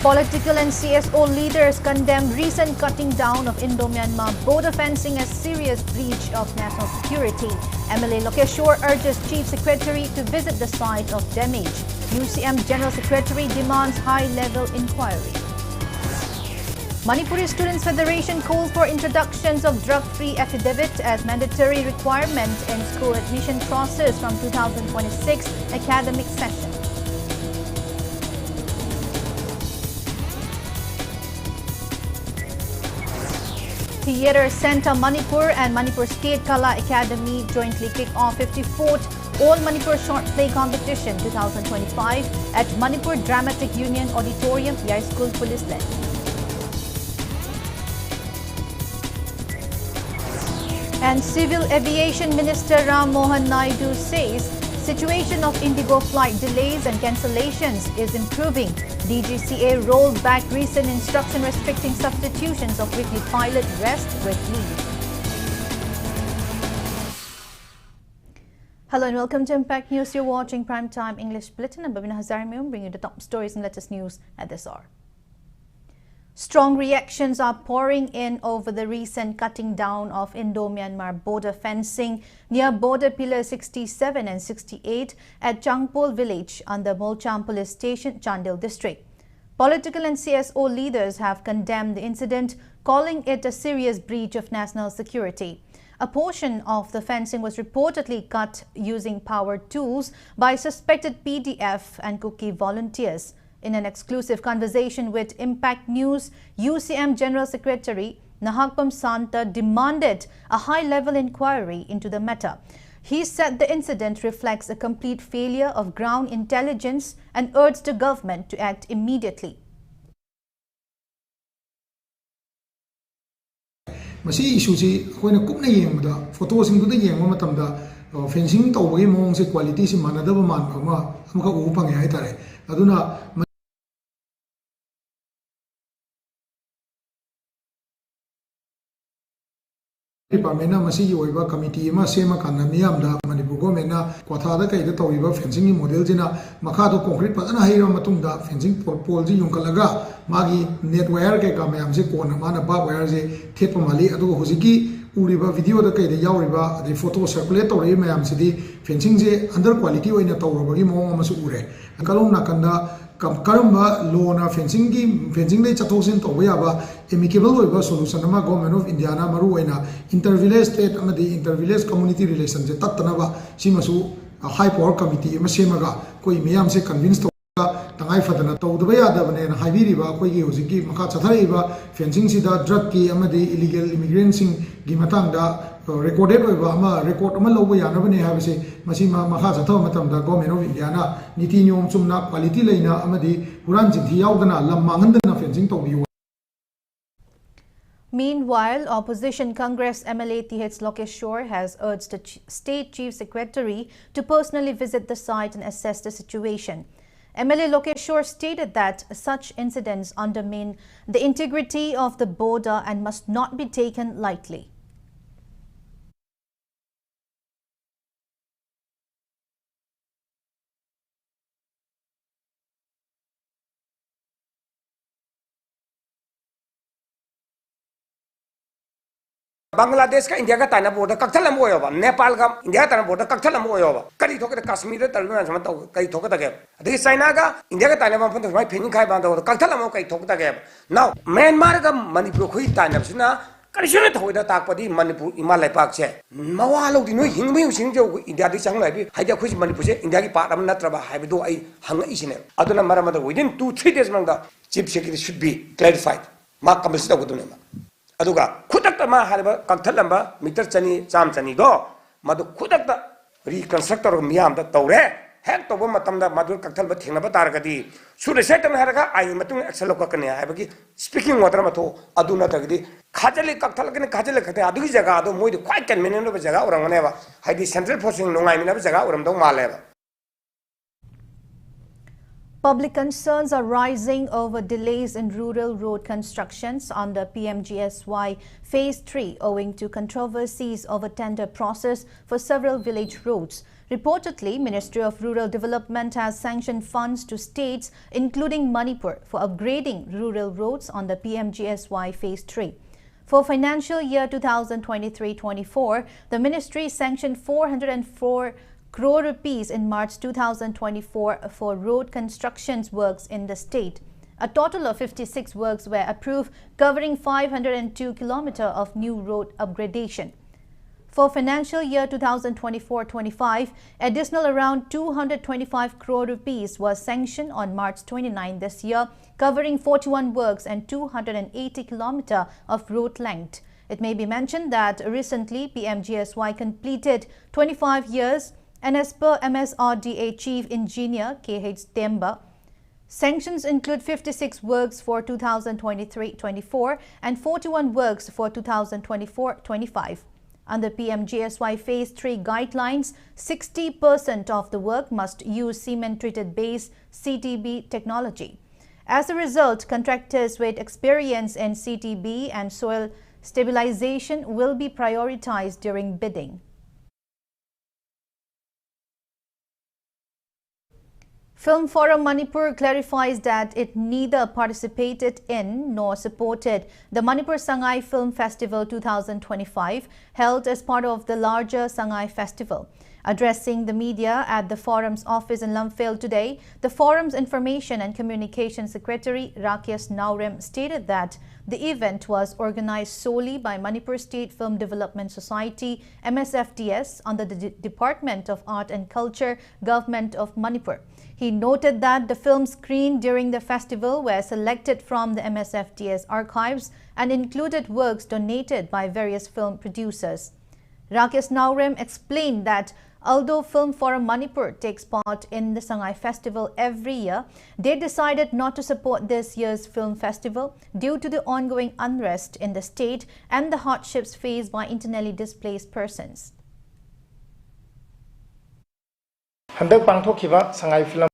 Political and CSO leaders condemn recent cutting down of Indo-Myanmar border fencing as serious breach of national security. MLA Lokeshwar urges Chief Secretary to visit the site of damage. UCM General Secretary demands high-level inquiry. Manipur Students Federation calls for introductions of drug-free affidavit as mandatory requirement in school admission process from 2026 academic session. Theatre Centre Manipur and Manipur State Kala Academy jointly kick off 54th All Manipur Short Play Competition 2025 at Manipur Dramatic Union Auditorium, High School Police Land. And Civil Aviation Minister Ram Mohan Naidu says situation of Indigo flight delays and cancellations is improving. DGCA rolled back recent instruction restricting substitutions of weekly pilot rest with leave. Hello and welcome to Impact News. You're watching Primetime English Bulletin and BIBINA HAJARIMAYUM bringing you the top stories and latest news at this hour. Strong reactions are pouring in over the recent cutting down of Indo-Myanmar border fencing near border pillars 67 and 68 at Changpol village under Molcham police station, Chandil district. Political and CSO leaders have condemned the incident, calling it a serious breach of national security. A portion of the fencing was reportedly cut using power tools by suspected PDF and Kuki volunteers. In an exclusive conversation with Impact News, UCM General Secretary Nahakpam Santa demanded a high-level inquiry into the matter. He said the incident reflects a complete failure of ground intelligence and urged the government to act immediately. Masi issue si koina kupna yengda photo sing du yengma matamda fencing tawbagi mong se quality si manadaba man phama amka upang ai tare aduna Department masi yoiba committee ma sema kanna miyam da Manipur government na kwatha da kai da tawiba fencing ni model jina makha do concrete pa na haira matung da fencing pole ji yungkalaga magi net wire ke ka mayam se kona mana ba wire je thet pa mali adu hojiki uriba video da kai da yauriba the photo circulate tori mayam se di fencing je under quality oina tawrabagi mo ma su ure kalong nakanda Karamba law na fencing day chathosin tawya ba amicable oiba solution ama government of India na maru oina intervillage state amadi intervillage community relations je tatna ba simasu high power committee ama semaga koi miyam se convince tangai fadana tawdaba yadabane na haibiri ba koi gi hojiki makha chathari ba fencing sida drug ki amadi illegal immigrants gi matang da recorded oiba ama record ama lobo yanabane habase masima makha chatho matam da government of India na niti nyom chumna quality leina amadi huran jinthi yaudana lam mangandana fencing tawbiyu. Meanwhile, Opposition Congress MLA TH Lokeshwar has urged the State Chief Secretary to personally visit the site and assess the situation. MLA Lokeshwar stated that such incidents undermine the integrity of the border and must not be taken lightly. Bangladesh ka India ka tana border kakchalam oyoba Nepal ka India tana border kakchalam oyoba kari thoke Kashmir taruna sama to kai thoke ta ge adi China ka India ka tana man phun mai phin khai ban to kakchalam kai thoke ta ge now Myanmar ka Manipur khui tana sina kari sine thoke da tak padi Manipur Himalaya pak che mawa lo di no hingme sing jo India di chang lai bi haja khui Manipur che India ki part am natra ba haibu do ai hang isine aduna maramada within 2-3 days mangda chief secretary should be clarified ma kamsi ta gudune ma aduga khudak ma hariba kakthalamba meter chani cham chani do madu khudak da reconstructor miyam da tawre hek to matam da madu kakthal ba thingna ba taragadi sure setan haraga ai matung excel ko kane habagi speaking water matho aduna tagdi khajali kakthal kane khajali khate adu jaga adu moi khwai kan menen ba jaga urangane ba haidi central forcing nongai mina ba jaga uram dong male ba. Public concerns are rising over delays in rural road constructions under PMGSY Phase 3 owing to controversies over tender process for several village roads. Reportedly, Ministry of Rural Development has sanctioned funds to states including Manipur for upgrading rural roads on the PMGSY Phase 3. For financial year 2023-24, the ministry sanctioned 404 crore rupees in March 2024 for road constructions works in the state. A total of 56 works were approved, covering 502 kilometers of new road upgradation. For financial year 2024-25, additional around 225 crore rupees was sanctioned on March 29 this year, covering 41 works and 280 kilometers of road length. It may be mentioned that recently PMGSY completed 25 years, and as per MSRDA Chief Engineer KH Temba, sanctions include 56 works for 2023-24 and 41 works for 2024-25. Under PMGSY Phase 3 guidelines, 60% of the work must use cement-treated base CTB technology. As a result, contractors with experience in CTB and soil stabilization will be prioritized during bidding. Film Forum Manipur clarifies that it neither participated in nor supported the Manipur Sangai Film Festival 2025 held as part of the larger Sangai Festival. Addressing the media at the forum's office in Lumphale today, the forum's Information and Communication Secretary Rakesh Naurem stated that the event was organized solely by Manipur State Film Development Society MSFDS under the Department of Art and Culture, Government of Manipur. He noted that the films screened during the festival were selected from the MSFDS archives and included works donated by various film producers. Rakesh Naurem explained that although Film Forum Manipur takes part in the Sangai Festival every year, they decided not to support this year's film festival due to the ongoing unrest in the state and the hardships faced by internally displaced persons. Handak pangthokhiba Sangai Film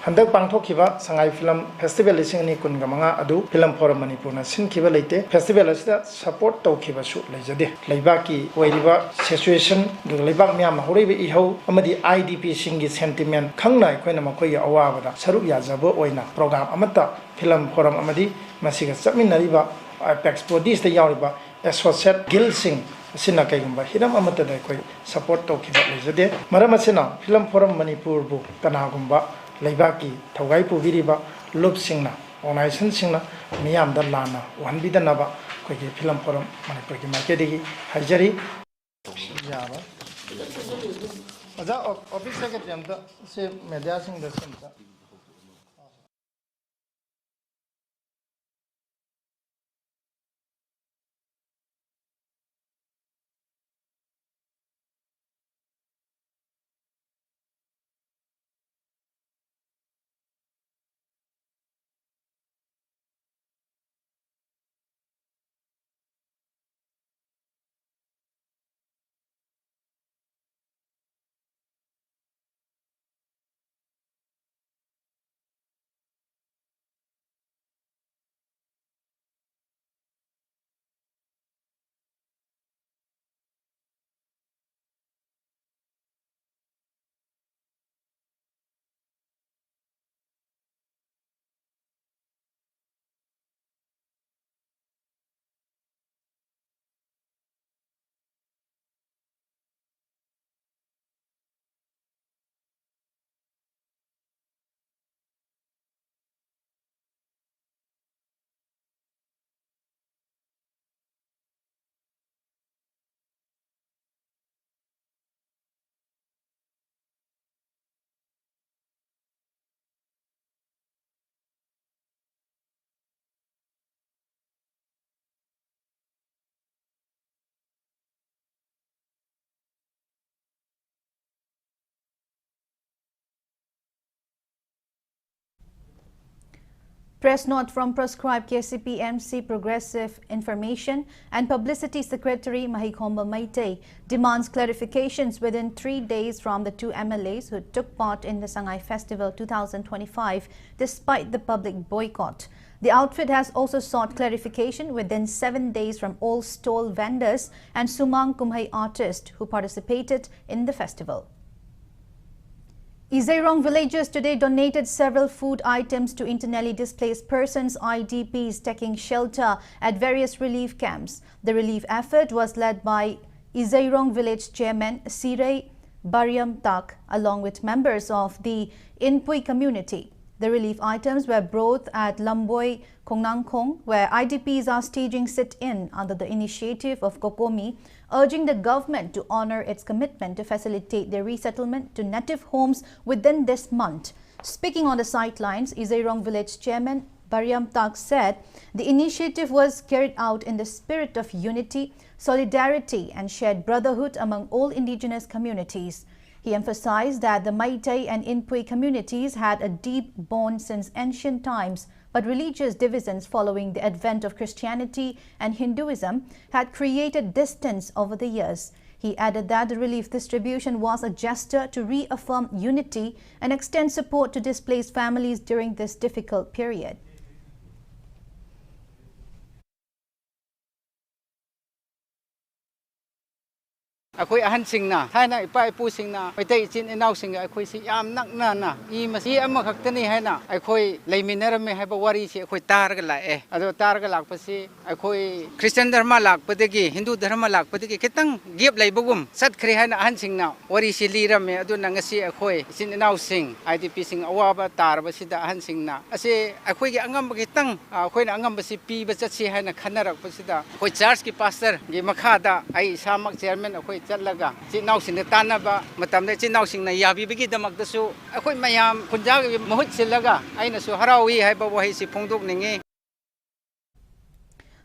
Handak pangthokhiba Sangai Film Festival isingni kungamanga adu Film Forum Manipur na sinkhiba leite festival asida support tawkhiba su leijade leibaki oiriba situation du leibak myam horiba ihau amadi IDP singi sentiment khangna khoina makoi awabada saruk yajabo oina program amata Film Forum amadi masiga chapminariba apex bodies te yawriba associate guild sing sina kaigumba hiram amata da koi support tawkhiba leijade maramasina Film Forum Manipur bu kanagumba Laibaki, Tawai Puviriba, Loop Singna, Organization Singna, Miam the Lana, one be the Nava, Quickie Film Forum, Manipur Market, Hajari. Office Secretary, say, Mediasing the center. Press note from proscribed KCP-MC Progressive Information and Publicity Secretary Mahikhomba Maitei demands clarifications within 3 days from the 2 MLAs who took part in the Sangai Festival 2025 despite the public boycott. The outfit has also sought clarification within 7 days from all stall vendors and Sumang Kumhai artists who participated in the festival. Izairong villagers today donated several food items to internally displaced persons IDPs taking shelter at various relief camps. The relief effort was led by Izairong village chairman Sirei Bariam Tak along with members of the Inpui community. The relief items were brought at Lamboy, Kongnangkong, where IDPs are staging sit-in under the initiative of Kokomi, urging the government to honor its commitment to facilitate their resettlement to native homes within this month. Speaking on the sidelines, Izairong village chairman Bariam Tak said the initiative was carried out in the spirit of unity, solidarity and shared brotherhood among all indigenous communities. He emphasized that the Meitei and Inpui communities had a deep bond since ancient times, but religious divisions following the advent of Christianity and Hinduism had created distance over the years. He added that the relief distribution was a gesture to reaffirm unity and extend support to displaced families during this difficult period. Ako'y ahansingna, tayo ipa ipusingna, Meitei chin inausingna, ako'y si yam nakna I masi amakaktani hena, ako'y layminarame haba wari si ako'y targala ado targalak pasi, ako'y Christian dharma lak padagi, Hindu dharma lak padagi, kitang gip laybagum, sat kri hena ahansingna, wari si lirame, ado nangasi ako'y sin inausing, IDP sing awaba tarba si da ahansingna, asi ako'y angam bakitang, ako'y na angam basi pi basat si hena kanarak pasi da, ako'y church ki pastor, gi makada, ay samak chairman ako'y Laga, Chinausing na tanaba, matamda Chinausing na yabibigi damagdasu, ako'y mayam, kunjag mahut silaga, ay nasu harawi hay bawahi si Pungduk ningi.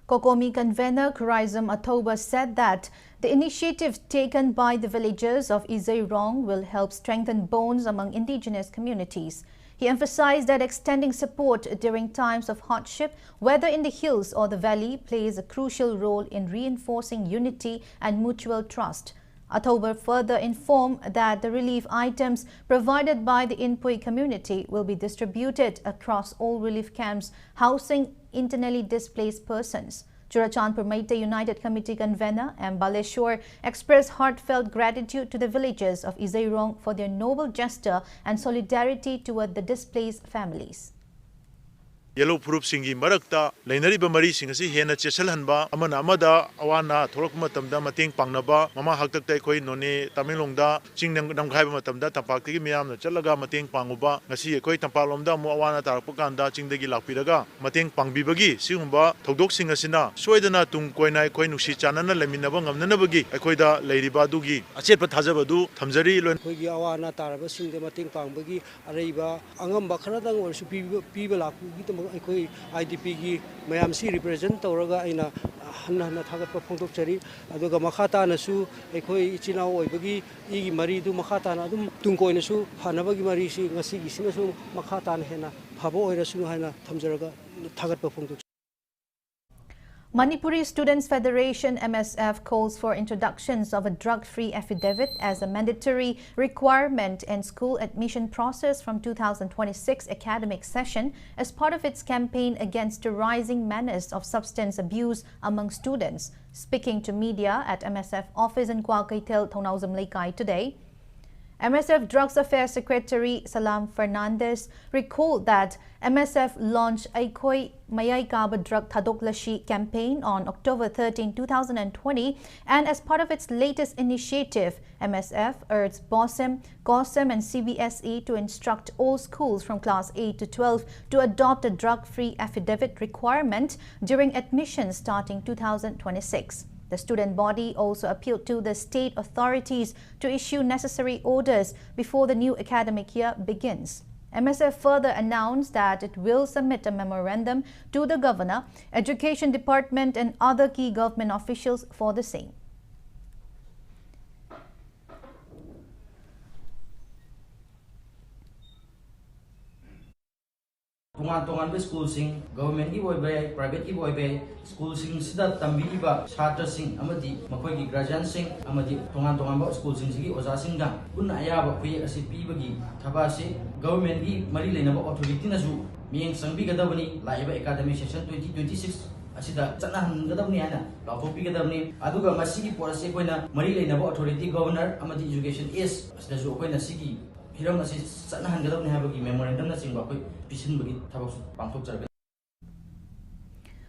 Kokomi convener Kurizam Atoba said that the initiative taken by the villagers of Izairong will help strengthen bonds among indigenous communities. He emphasized that extending support during times of hardship, whether in the hills or the valley, plays a crucial role in reinforcing unity and mutual trust. Atober further informed that the relief items provided by the Inpui community will be distributed across all relief camps housing internally displaced persons. Churachandpur Meitei United Committee convener M. Baleshwar expressed heartfelt gratitude to the villagers of Izairong for their noble gesture and solidarity toward the displaced families. Yellow Purup Singi Marakta, Lainariba Mari Singasi Hena Chesalhanba, Amana Amada, Awana, Torokmatamda, Mating Pangnaba, Mama Hakta Koi Noni, Tamilongda, Chingnam Kaimatamda, Tapaki Miam, Chalaga, Mating Panguba, Nasi Koi Tampalomda, Moana Tarapakanda, Chingdagi Lapiraga, Mating Pangbibagi, Siumba, Togdok Singasina, Swedana Tung Koina, Koinusi Chanana, Leminabang, Nanabagi, Akoida, Lady Badugi, Achepa Hazabadu, Tamzari, Kogi Awana Taraba, Sing the Mating Pangbagi, Areba, Angam Bakaradang, or people aikoy IDP gi mayam si represent tawraga aina hanna thagat pa phongtok chari aduga makhata nasu aikoy ichinao oibagi igi mari du makhata na dum tungkoi nasu hanabagi mari si ngasi gi sinasu makhata na hena phabo oirasu haina thamjaraga thagat pa phongtok. Manipuri Students Federation MSF calls for introductions of a drug-free affidavit as a mandatory requirement in school admission process from 2026 academic session as part of its campaign against the rising menace of substance abuse among students. Speaking to media at MSF office in Kwakaitel, Thonauzam Laikai today, MSF Drugs Affairs Secretary Salam Fernandez recalled that MSF launched Aikoi Mayai Kaba Drug Thadoklashi campaign on October 13, 2020, and as part of its latest initiative, MSF urged BOSEM, GOSEM and CBSE to instruct all schools from class 8 to 12 to adopt a drug-free affidavit requirement during admissions starting 2026. The student body also appealed to the state authorities to issue necessary orders before the new academic year begins. MSF further announced that it will submit a memorandum to the Governor, Education Department and other key government officials for the same. tongan school sing government ki boy bay private ki boy bay school sing sida tambi ba chatra sing amadi makoi gi guardian sing amadi tongan ba school sing sigi oza sing da kun aya ba phi asi pi bagi thaba si government gi mari leina ba authority na su mieng sangbi gadabani laiba academic session 2026 asida chana hangadabni ana lafopi gadabni aduga masigi policy koina mari leina ba authority governor amadi education is asida su koina sigi hiram asi chana hangadabni habagi memorandum na singba koi pisin bagi thabak pangthok jarga.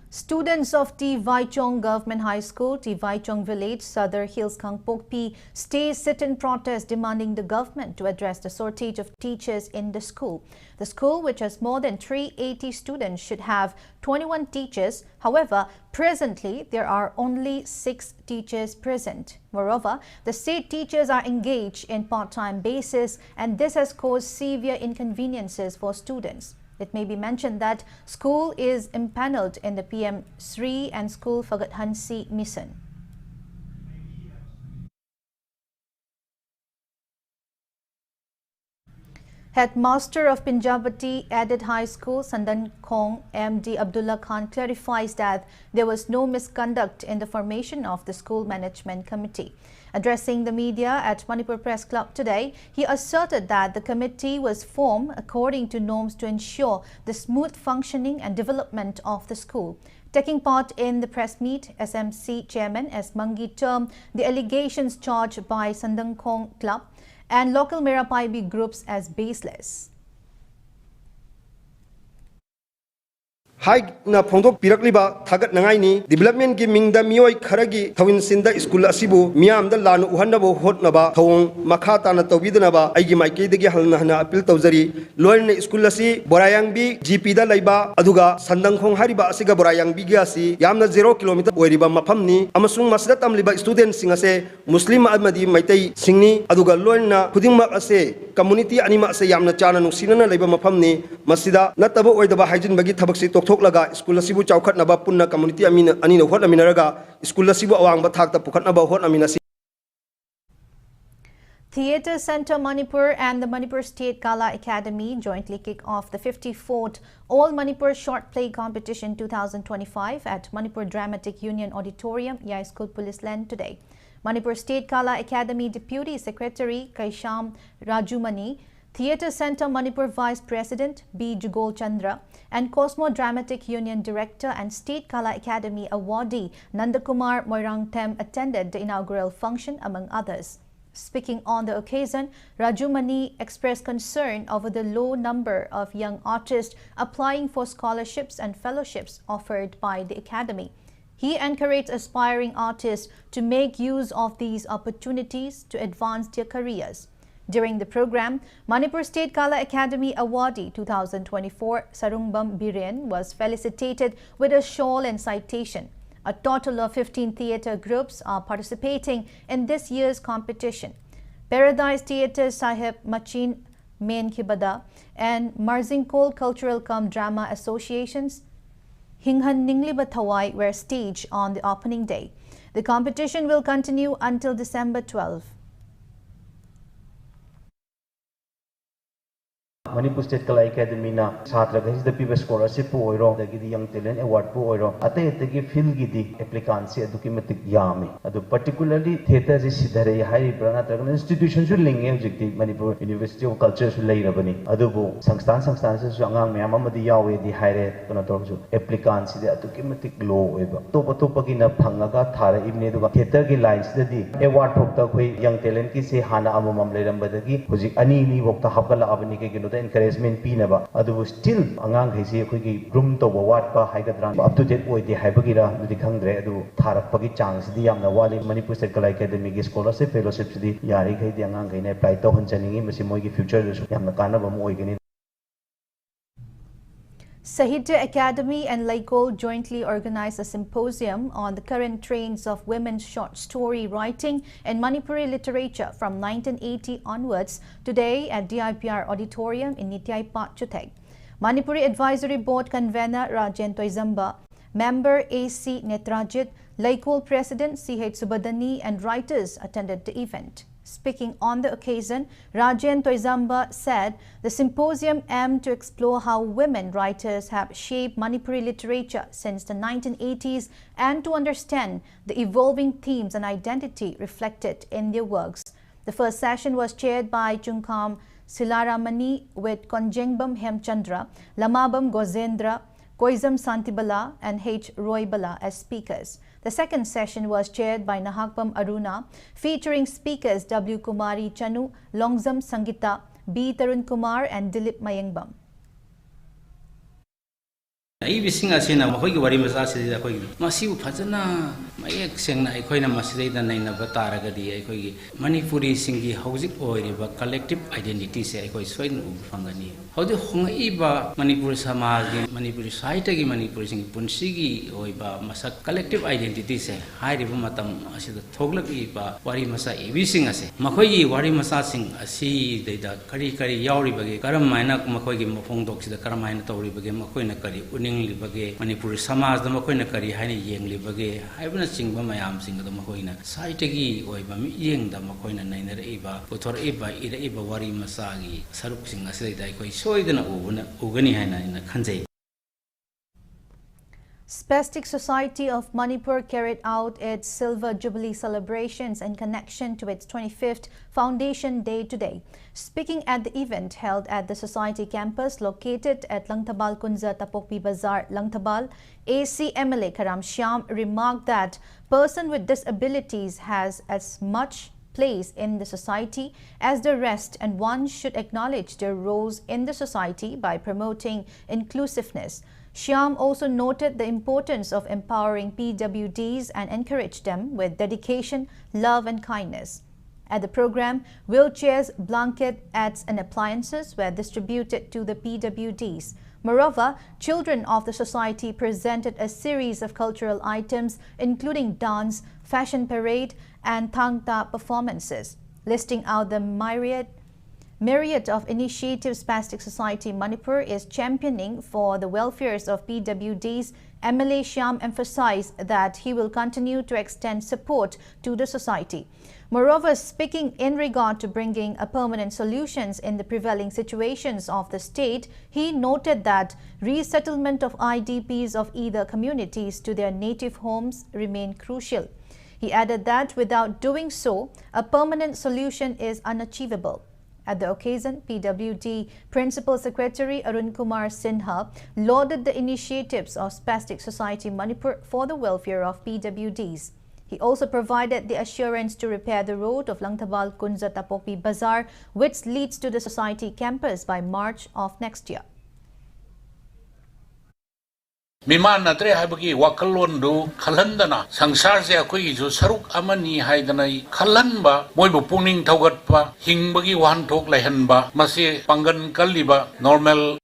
Students of T. Vaichong Government High School, T. Vaichong Village, Southern Hills, Kangpokpi, stay sit-in protest demanding the government to address the shortage of teachers in the school. The school, which has more than 380 students, should have 21 teachers. However, presently there are only 6 teachers present. Moreover, the state teachers are engaged in part-time basis, and this has caused severe inconveniences for students. It may be mentioned that school is impaneled in the PM Sri and School Fagat Hansi mission. Headmaster of Pinjabati Added High School, Sandan Khong, MD Abdullah Khan, clarifies that there was no misconduct in the formation of the school management committee. Addressing the media at Manipur Press Club today, he asserted that the committee was formed according to norms to ensure the smooth functioning and development of the school. Taking part in the press meet, SMC Chairman S. Mangi termed the allegations charged by Sandang Khong Club and local Merapaibi groups as baseless. Hai na phongdok pirakliba thagat nangai ni development gi mingda mioi kharagi thawin sinda school asibu miam da lan uhanna bo hotna ba thong makha ta na tawidna ba aigi maike degi halna hana appeal tawjari loin school asi borayang bi gp da laiba aduga sandang khong hariba asiga borayang bi gi asi yamna 0 km oiriba mafam ni amasung masda tamliba student singa se muslim amadi maitai singni aduga loin na khuding mak ase community anima ase yamna chana nungsina na laiba mafam ni masida nataba oidaba hygiene bagi thabak se Laga school asibu chawkhat naba punna community amina ani no hot aminaraga school asibu awangba thakta pukhat naba hot aminasi. Theatre Centre Manipur and the Manipur State Kala Academy jointly kick off the 54th All Manipur Short Play Competition 2025 at Manipur Dramatic Union Auditorium, Yai School Police Land today. Manipur State Kala Academy Deputy Secretary Kaisham Rajumani, Theatre Centre Manipur Vice President B. Jugol Chandra, and Cosmo Dramatic Union Director and State Kala Academy awardee Nandakumar Moirangtem attended the inaugural function, among others. Speaking on the occasion, Rajumani expressed concern over the low number of young artists applying for scholarships and fellowships offered by the Academy. He encouraged aspiring artists to make use of these opportunities to advance their careers. During the program, Manipur State Kala Academy awardee 2024 Sarungbam Biren was felicitated with a shawl and citation. A total of 15 theatre groups are participating in this year's competition. Paradise Theatre Sahib Machin Main Kibada and Marzingkol Cultural Cum Drama Associations Hinghan Ningliba Thawai were staged on the opening day. The competition will continue until December 12. Manipur State Kala Academy na Chhatra Gais the Piba Scholarship po oiro dagi Young Talent Award po oiro ate field gi di applicants se adukimatik yami adu particularly theater ji sidare hai brana tagan institution ju linge objective Manipur University of Culture su lei rabani adu bo sangstan su angang myam amadi yawe di haire kono torju applicants de adukimatik low oiba to pagi na phangaga thara ibne duga theater gi lines de di award thokta khoi Young Talent ki se hana amamam leiramba dagi hujik ani ni bokta hapkala abani ke gino encouragement pinaba adu still angang haisi khoi gi room to wat pa haigadran up to date oidi haibagira dudi khangdre adu tharakpagi chance di yamna wali Manipur State Kala Academy gi scholarship fellowship di yari gai di angang gai na apply to hunchaningi masi moi gi future su yamna kanaba mo oigani. Sahitya Academy and Laikol jointly organized a symposium on the current trends of women's short story writing and Manipuri literature from 1980 onwards today at DIPR Auditorium in Nityaipat, Chuteg. Manipuri Advisory Board Convener Rajen Toizamba, member AC Netrajit, Laikol President CH Subadani and writers attended the event. Speaking on the occasion, Rajen Toizamba said the symposium aimed to explore how women writers have shaped Manipuri literature since the 1980s and to understand the evolving themes and identity reflected in their works. The first session was chaired by Chungkham Silaramani with Konjengbam Hemchandra, Lamabam Gozendra, Koizam Santibala and H. Roybala as speakers. The second session was chaired by Nahakbam Aruna, featuring speakers W. Kumari Chanu, Longzam Sangita, B. Tarun Kumar and Dilip Mayengbam. Ibising asina makoy wari masa sida koy masiu phajana mayek sengna aikoina masida naina bataragadi aikoy Manipuri singi hojik oiriba collective identity se aikoy soin fangani hodi hongiba Manipur samaj Manipuri society gi Manipur sing punsigi oiba masak collective identity se hairiba matam asida thoglak wari masa ibising ase makoy wari masa sing asi deida kari yauri bage karam maina makoy gi mafong dok sida karam maina tawri bage makoy na kari Libage, Manipur Samaj, the Makoina Kari, Hani Yang Libage, I will not sing by my arms in the Makoina. Saitagi, or Yang, the Makoina Niner Eva, Kotor Eva, Ida Eva Wari Masagi, Saruk sing as they die, so I don't know, Ugani Hana in the Kanze. Spastic Society of Manipur carried out its Silver Jubilee celebrations in connection to its 25th Foundation Day today. Speaking at the event held at the Society campus located at Langtabal Kunza Tapokpi Bazar, Langtabal, AC MLA Karam Shyam remarked that person with disabilities has as much place in the society as the rest and one should acknowledge their roles in the society by promoting inclusiveness. Shyam also noted the importance of empowering PWDs and encouraged them with dedication, love and kindness. At the program, wheelchairs, blankets and appliances were distributed to the PWDs. Moreover, children of the society presented a series of cultural items including dance, fashion parade and thangta performances. Listing out the myriad of initiatives Spastic Society Manipur is championing for the welfares of PWDs, MLA Shyam emphasized that he will continue to extend support to the society. Moreover, speaking in regard to bringing a permanent solutions in the prevailing situations of the state, he noted that resettlement of IDPs of either communities to their native homes remain crucial. He added that without doing so, a permanent solution is unachievable. At the occasion, PWD Principal Secretary Arun Kumar Sinha lauded the initiatives of Spastic Society Manipur for the welfare of PWDs. He also provided the assurance to repair the road of Langtabal Kunza Tapokpi Bazar, which leads to the society campus by March of next year. Miman natre habagi wakalon do khalandana sangsar se akoi ju saruk amani haidana khalanba moibu puning thogatpa hingbagi wan thok lehanba mase pangan kaliba normal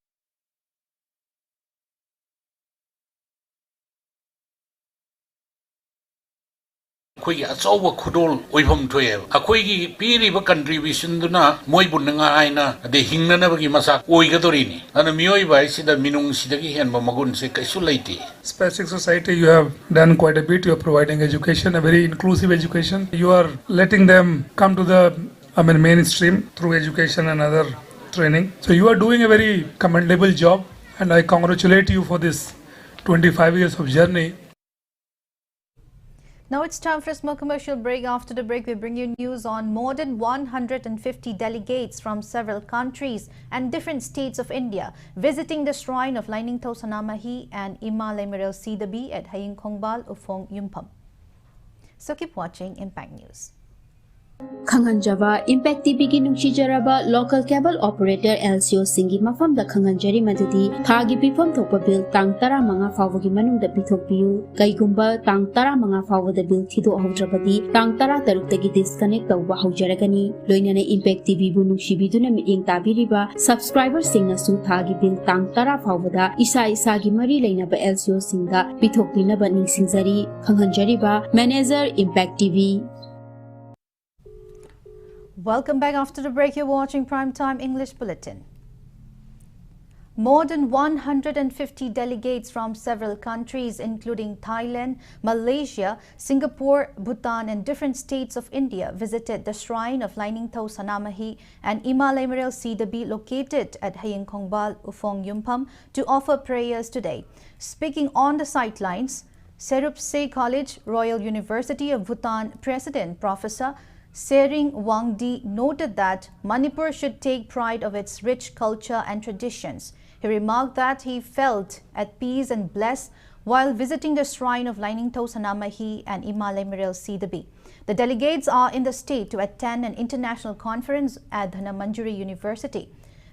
Koi achawa khudol oibham thoye akoi gi piri ba contribution duna moibu nanga aina de hingna na bagi masak oigadori ni ana mioi bai sida minung sida gi hen ba magun se kaisu laiti. Spastic Society, you have done quite a bit. You are providing education, a very inclusive education. You are letting them come to the mainstream through education and other training. So you are doing a very commendable job, and I congratulate you for this 25 years of journey. Now it's time for a small commercial break. After the break, we bring you news on more than 150 delegates from several countries and different states of India visiting the shrine of Lining Sanamahi and Ima Lemural Sidabi at Haying Khongbal, Ufong Yumpam. So keep watching Impact News. Khanganjava Impact TV ki nungsijaraba local cable operator LCO singi mafam da khanganjari madudi thagi pifam thokpa bill tang tara manga fawagi manung da pithok piu kaigumba tang tara manga fawa da bill thido hawdrabadi tang tara taruk tagi disconnect tawba hawjaragani loinana Impact TV bu nungsibiduna miting tabiriba subscriber singna su thagi bill tang tara fawada isa gi mari leinaba LCO singa pithok pinaba ningsingjari khanganjari ba manager Impact TV. Welcome back. After the break, you're watching Primetime English Bulletin. More than 150 delegates from several countries, including Thailand, Malaysia, Singapore, Bhutan, and different states of India, visited the shrine of Lainingthau Sanamahi and Ima Lemurel Sidabi located at Hayeng Khongbal, Ufong Yumpam to offer prayers today. Speaking on the sidelines, Serupse College, Royal University of Bhutan President Professor Sering Wangdi noted that Manipur should take pride of its rich culture and traditions. He remarked that he felt at peace and blessed while visiting the shrine of Lainingthau Sanamahi and Ima Lemurel Sidabi. The delegates are in the state to attend an international conference at Dhanamanjuri University.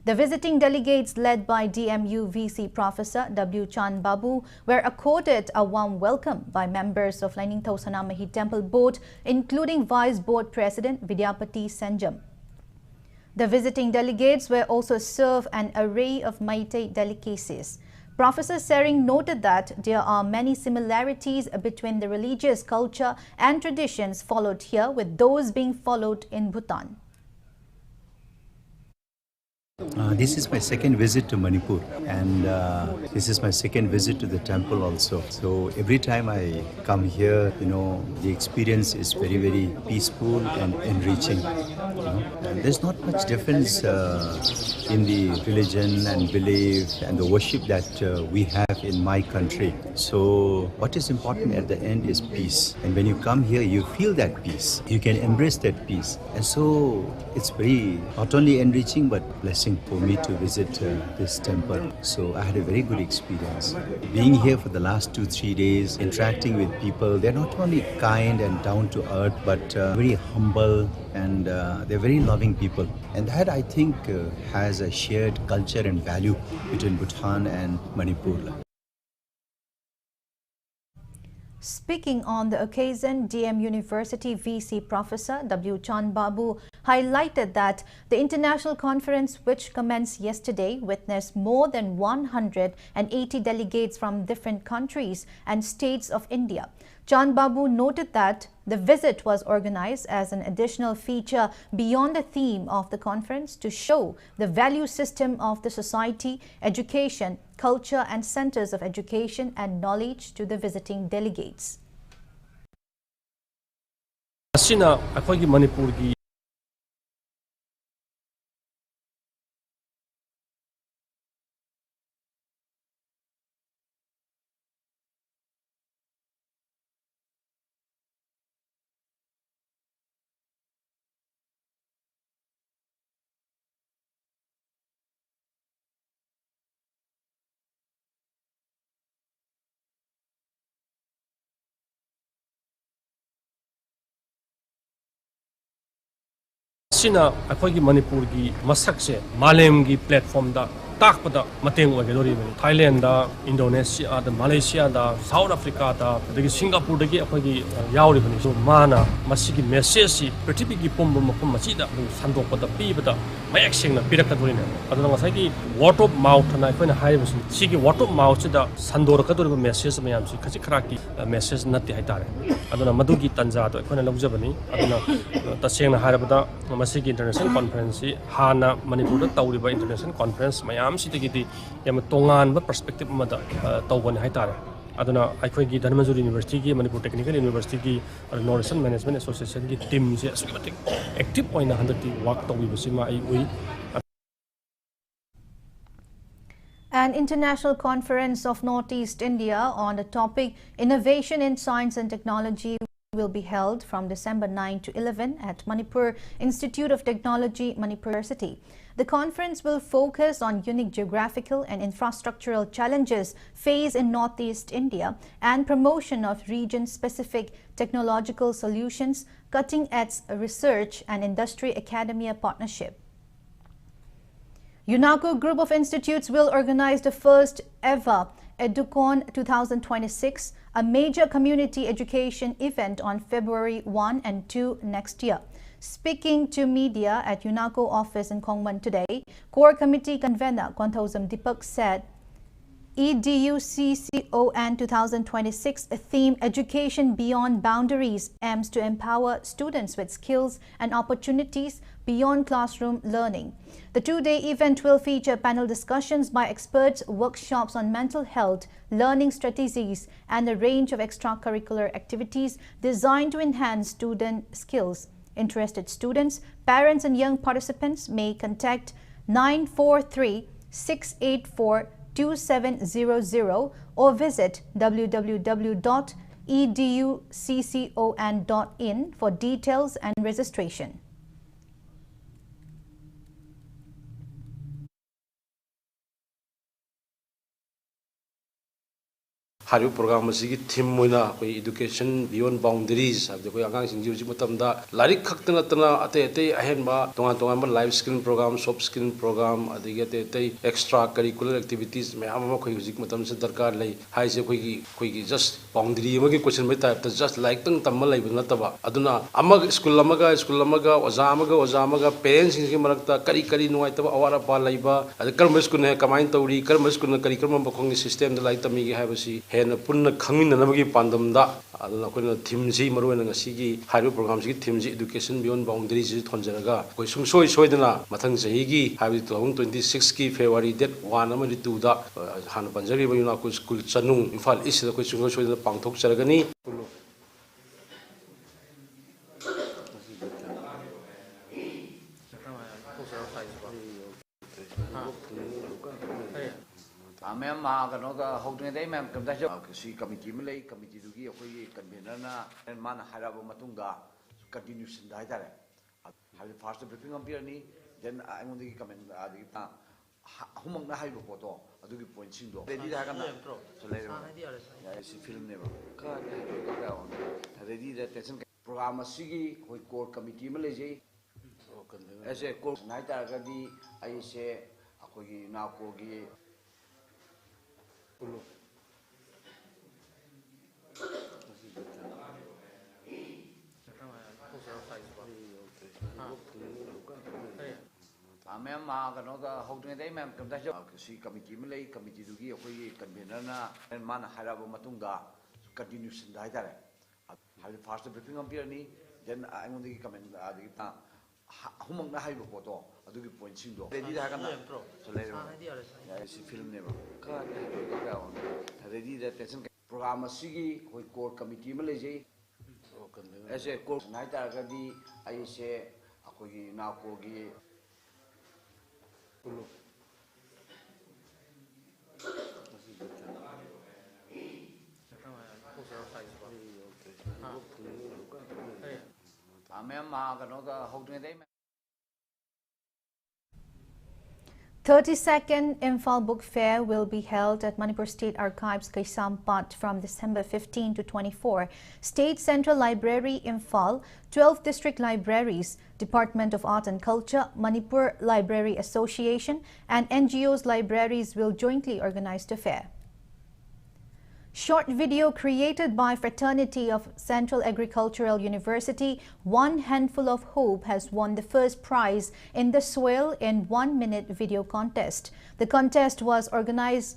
The visiting delegates, led by DMU VC Professor W. Chan Babu, were accorded a warm welcome by members of Lainingthau Sanamahi Temple Board, including Vice Board President Vidyapati Senjam. The visiting delegates were also served an array of Meitei delicacies. Professor Sering noted that there are many similarities between the religious culture and traditions followed here with those being followed in Bhutan. This is my second visit to Manipur, and this is my second visit to the temple also. So every time I come here, the experience is very, very peaceful and enriching. And there's not much difference in the religion and belief and the worship that we have in my country. So what is important at the end is peace. And when you come here, you feel that peace. You can embrace that peace. And so it's very, not only enriching, but blessing for me to visit this temple. So I had a very good experience. Being here for the last 2-3 days, interacting with people, they're not only kind and down to earth, but very humble, and they're very loving people. And that, I think, has a shared culture and value between Bhutan and Manipur. Speaking on the occasion, DM University VC Professor W. Chan Babu highlighted that the international conference, which commenced yesterday, witnessed more than 180 delegates from different countries and states of India. Chan Babu noted that the visit was organized as an additional feature beyond the theme of the conference to show the value system of the society, education, culture and centers of education and knowledge to the visiting delegates. Sina akhoi Manipurgi masakse malemgi platform da takpada mateng oigedori Thailand da, Indonesia da, Malaysia da, South Africa da, dagi Singapore dagi akhoi yauri bani so mana masigi message si prithibigi pombo mafam masida sandokpada pibada mayak sengna pirakadori ne aduna ngasai word of mouth na akhoi na haibasi sigi word of mouth da sandorkadori message mayam si khasi kharaki message natti haitare aduna madugi tanja do akhoi na lagjabani aduna tasengna harabada masigi international conference hana Manipur da tawriba international conference mayam sidagidi yam tongan ba perspective amada tawbani haitare aduna akhoi gi Dhanamanjuri University gi Manipur Technical University gi Northern Management Association gi team se asumatik active oina handati work tawibasima ai ui. An international conference of Northeast India on the topic Innovation in Science and Technology will be held from December 9 to 11 at Manipur Institute of Technology, Manipur University. The conference will focus on unique geographical and infrastructural challenges faced in Northeast India and promotion of region-specific technological solutions, cutting-edge research and industry-academia partnership. UNACO Group of Institutes will organize the first ever EduCon 2026, a major community education event on February 1 and 2 next year. Speaking to media at UNACO office in Khongman today, Core Committee Convener Kwanthausam Deepak said EDUCCON 2026 theme Education Beyond Boundaries aims to empower students with skills and opportunities beyond classroom learning. The two-day event will feature panel discussions by experts, workshops on mental health, learning strategies, and a range of extracurricular activities designed to enhance student skills. Interested students, parents, and young participants may contact 943-684-2700 or visit www.educcon.in for details and registration. Hariu program masigi theme moina koi education beyond boundaries abde koi agang sing ji matamda larik khaktana tana ate ahen ba tonga life skill program, soft skill program adige ate extra curricular activities me ama koi hujik matam se darkar lai hai se koi just boundary amagi question mai type just like tang tamma lai bna taba aduna amag school amaga oza amaga parents sing marakta kari nuai taba awara ba laiba ade karma school ne kamain tawri karma school na kari karma bakhong system da lai tami gi habasi and punna khamin namagi pandamda aduna koina theme ji marwana ngasigi hairu program ji theme ji education beyond boundaries ji thonjaraga koi sungsoi soidana mathang sahi gi habi 2026 ki February date 1 amadi 2 da han panjari ba yuna ko school chanung imphal east da koi sungsoi soidana pangthok charagani Ma'am, holding ma'am, see committee Malay, committee to give convener and man Harabo Matunga continues in the Have the first briefing on Pirani, then I want to come in the Humong the Haibo photo, I do point single. They did have so later. I see film never. Ready that program a Sigi, with core committee Malaysia. As a course night, I say, Akogi now Kogi. Ma'am, holding ma'am, see committee Malay, committee to give convener and man Harabo Matunga continues in the Have the first briefing on Pirani, then I want to come in the Humong the Haibo photo, I do point single. They did have so later. I see film never. Ready that program a Sigi, with core committee Malaysia. As a course night, I say, Akogi now Kogi. Ma'am, holding 32nd Imphal Book Fair will be held at Manipur State Archives, Kaisampat from December 15 to 24. State Central Library, Imphal, 12 district libraries, Department of Art and Culture, Manipur Library Association, and NGOs libraries will jointly organize the fair. Short video created by Fraternity of Central Agricultural University, One Handful of Hope, has won the first prize in the Soil in 1 Minute video contest. The contest was organized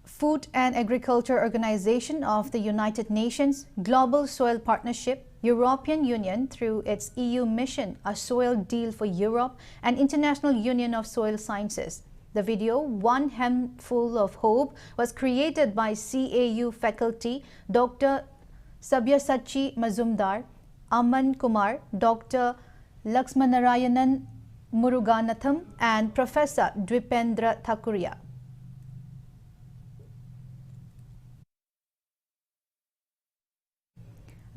Food and Agriculture Organization of the United Nations, Global Soil Partnership, European Union through its EU mission, A Soil Deal for Europe, and International Union of Soil Sciences. The video, One Handful of Hope, was created by CAU faculty Dr. Sabyasachi Mazumdar, Aman Kumar, Dr. Laxmanarayanan Muruganatham, and Professor Dwipendra Thakuria.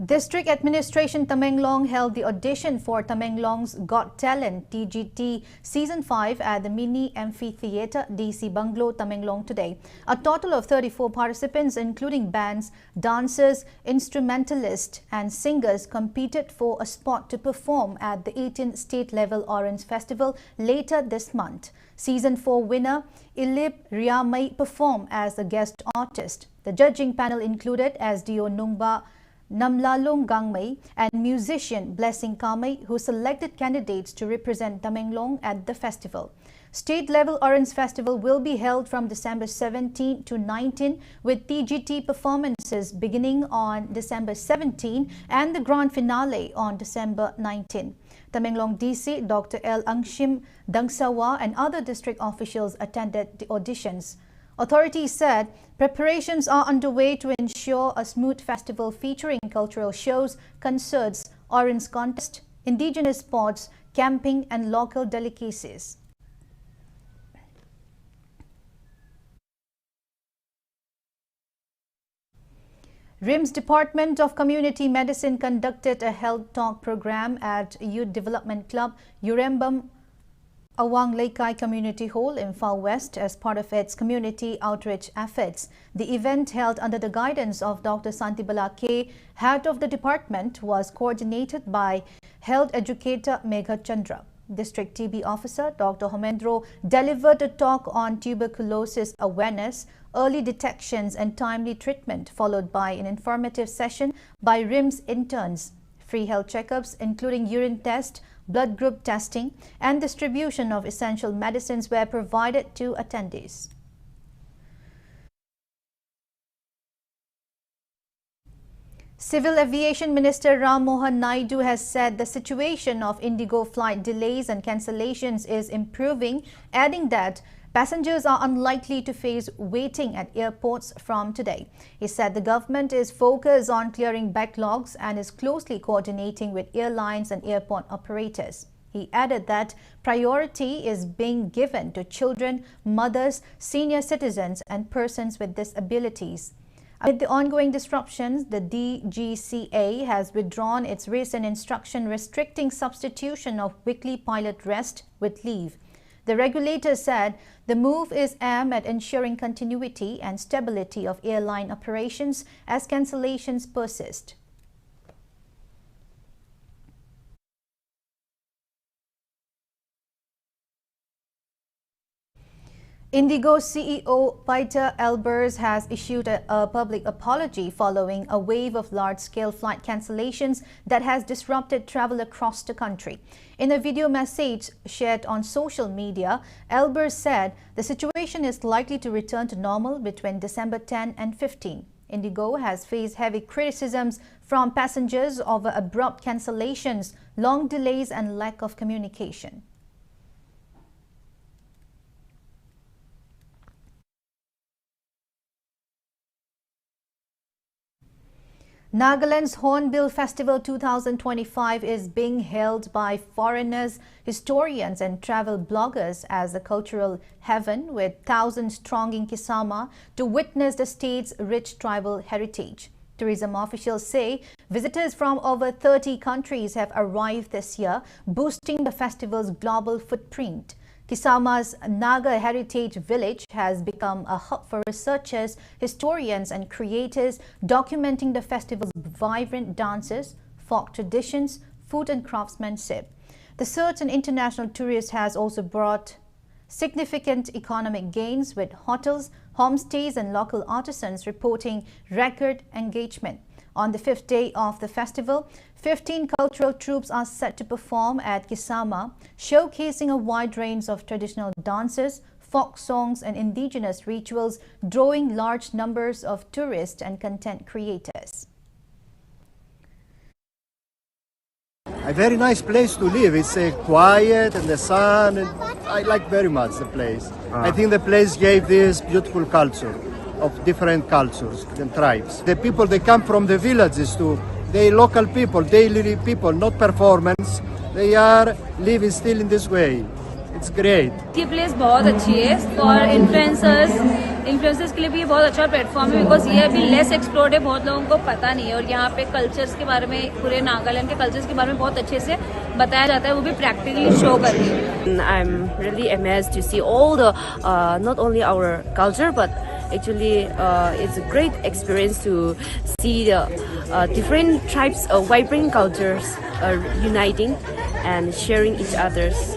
District Administration Tamenglong held the audition for Tamenglong's Got Talent TGT Season 5 at the Mini Amphitheatre DC Bungalow, Tamenglong today. A total of 34 participants, including bands, dancers, instrumentalists and singers, competed for a spot to perform at the 18th State Level Orange Festival later this month. Season 4 winner Ilip Riamai performed as a guest artist. The judging panel included SDO Nungba Namlalung Gangmei and musician Blessing Kamei, who selected candidates to represent Tamenglong at the festival. State-level Orange Festival will be held from December 17 to 19 with TGT performances beginning on December 17 and the grand finale on December 19. Tamenglong DC Dr. L. Angshim Dangsawa and other district officials attended the auditions. Authorities said preparations are underway to ensure a smooth festival featuring cultural shows, concerts, orange contest, indigenous sports, camping and local delicacies. RIMS Department of Community Medicine conducted a health talk program at Youth Development Club Urembam Awang Leikai Community Hall in Far West as part of its community outreach efforts. The event, held under the guidance of Dr. Santibala K, head of the department, was coordinated by health educator Megha Chandra. District TB officer Dr. Homendro delivered a talk on tuberculosis awareness, early detections and timely treatment, followed by an informative session by RIMS interns. Free health checkups including urine test, blood group testing and distribution of essential medicines were provided to attendees. Civil Aviation Minister Ram Mohan Naidu has said the situation of Indigo flight delays and cancellations is improving, adding that passengers are unlikely to face waiting at airports from today. He said the government is focused on clearing backlogs and is closely coordinating with airlines and airport operators. He added that priority is being given to children, mothers, senior citizens and persons with disabilities. Amid the ongoing disruptions, the DGCA has withdrawn its recent instruction restricting substitution of weekly pilot rest with leave. The regulator said the move is aimed at ensuring continuity and stability of airline operations as cancellations persist. Indigo CEO Peter Elbers has issued a public apology following a wave of large-scale flight cancellations that has disrupted travel across the country. In a video message shared on social media, Elbers said the situation is likely to return to normal between December 10 and 15. Indigo has faced heavy criticisms from passengers over abrupt cancellations, long delays and lack of communication. Nagaland's Hornbill Festival 2025 is being held by foreigners, historians and travel bloggers as a cultural heaven with thousands thronging Kisama to witness the state's rich tribal heritage. Tourism officials say visitors from over 30 countries have arrived this year, boosting the festival's global footprint. Kisama's Naga Heritage Village has become a hub for researchers, historians and creators documenting the festival's vibrant dances, folk traditions, food and craftsmanship. The surge in international tourists has also brought significant economic gains, with hotels, homestays and local artisans reporting record engagement. On the fifth day of the festival, 15 cultural troupes are set to perform at Kisama, showcasing a wide range of traditional dances, folk songs and indigenous rituals, drawing large numbers of tourists and content creators. A very nice place to live. It's quiet and the sun. And I like very much the place. I think the place gave this beautiful culture of different cultures and tribes. The people, they come from the villages too. They local people, daily people, not performance. They are living still in this way. It's great. ये place बहुत अच्छी है और influencers के लिए भी ये बहुत अच्छा प्लेटफॉर्म है, बिकॉज ये अभी लेस एक्सप्लोर्ड है, बहुत लोगों को पता नहीं है और यहाँ पे कल्चर्स के बारे में, पूरे नागालैंड के कल्चर्स के बारे में बहुत अच्छे से बताया जाता है, वो भी प्रैक्टिकली शो करके. I'm really amazed to see all the not only our culture but actually it's a great experience to see the different tribes of vibrant cultures uniting and sharing each other's.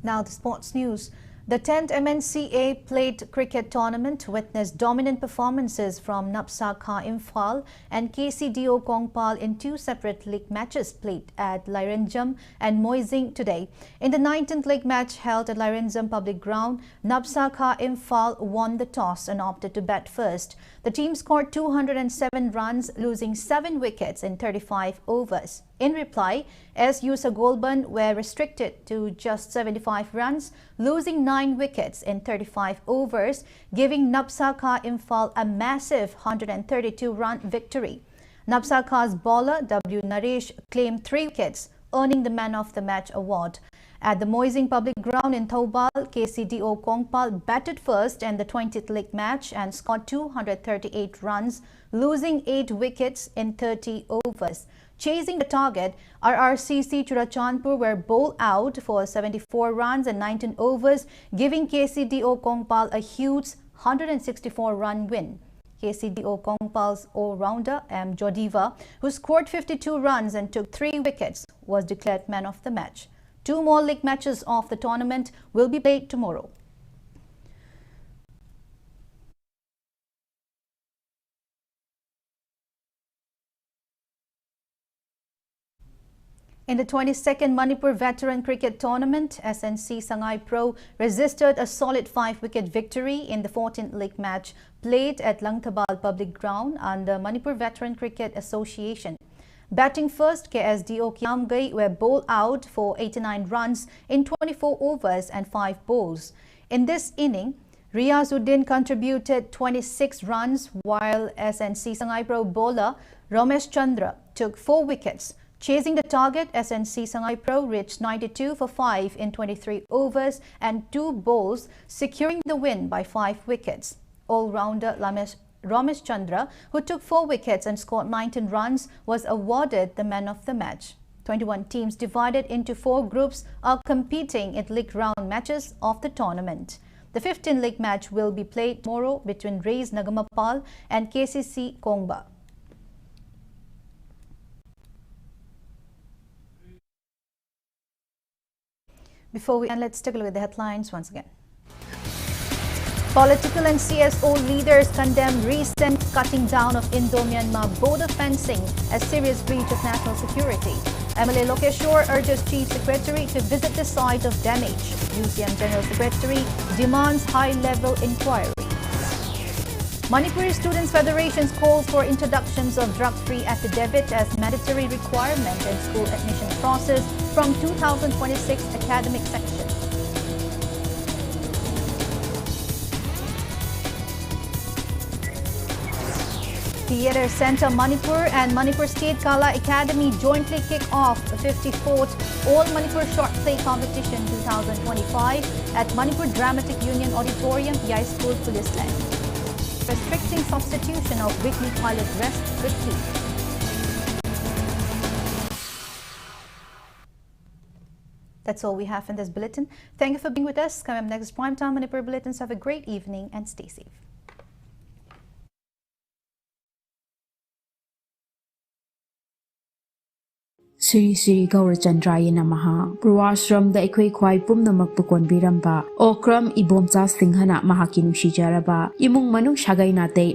Now the sports news. The 10th MNCA Plate Cricket Tournament witnessed dominant performances from Napsa Kha Imphal and KCDO Kongpal in two separate league matches played at Lairenjam and Moising today. In the 19th league match held at Lairenjam Public Ground, Napsa Kha Imphal won the toss and opted to bat first. The team scored 207 runs, losing 7 wickets in 35 overs. In reply, SU Sagolban were restricted to just 75 runs, losing 9 wickets in 35 overs, giving Napsa Kha Imphal a massive 132-run victory. Napsa Kha's bowler W. Naresh claimed 3 wickets, earning the Man of the Match award. At the Moising Public Ground in Thoubal, KCDO Kongpal batted first in the 20th league match and scored 238 runs, losing 8 wickets in 30 overs. Chasing the target, RRCC Churachandpur were bowled out for 74 runs and 19 overs, giving KCDO Kongpal a huge 164-run win. KCDO Kongpal's all-rounder M. Jodiva, who scored 52 runs and took 3 wickets, was declared Man of the Match. 2 more league matches of the tournament will be played tomorrow. In the 22nd Manipur Veteran Cricket Tournament, SNC Sangay Pro registered a solid 5-wicket victory in the 14th league match played at Langthabal Public Ground under Manipur Veteran Cricket Association. Batting first, KSDO Kiamgai were bowled out for 89 runs in 24 overs and 5 balls. In this inning, Riazuddin contributed 26 runs, while SNC Sangay Pro bowler Ramesh Chandra took 4 wickets. Chasing the target, SNC Sangay Pro reached 92 for 5 in 23 overs and 2 balls, securing the win by 5 wickets. All-rounder Ramesh Chandra, who took 4 wickets and scored 19 runs, was awarded the Man of the Match. 21 teams divided into 4 groups are competing in league round matches of the tournament. The 15th league match will be played tomorrow between Rays Nagamapal and KCC Kongba. Before we end, let's take a look at the headlines once again. Political and CSO leaders condemn recent cutting down of Indo-Myanmar border fencing as serious breach of national security. MLA Lokeshwar urges Chief Secretary to visit the site of damage. UCM General Secretary demands high-level inquiry. Manipur Students Federation's calls for introductions of drug-free affidavit as mandatory requirement in school admission process from 2026 academic section. Theatre Centre Manipur and Manipur State Kala Academy jointly kick off the 54th All Manipur Short Play Competition 2025 at Manipur Dramatic Union Auditorium, Yai School Police Land. Restricting substitution of weekly pilot rest quickly. That's all we have in this bulletin. Thank you for being with us. Coming up next, Primetime Manipur Bulletins. Have a great evening and stay safe. Sri Sri Gaura Chandraya Namaha Purwashram da Ekwai Kwai Pumnamak Pukon Biramba Okram Ibomcha Singhana Mahaki Nushijaraba Imung Manung Shagai Nate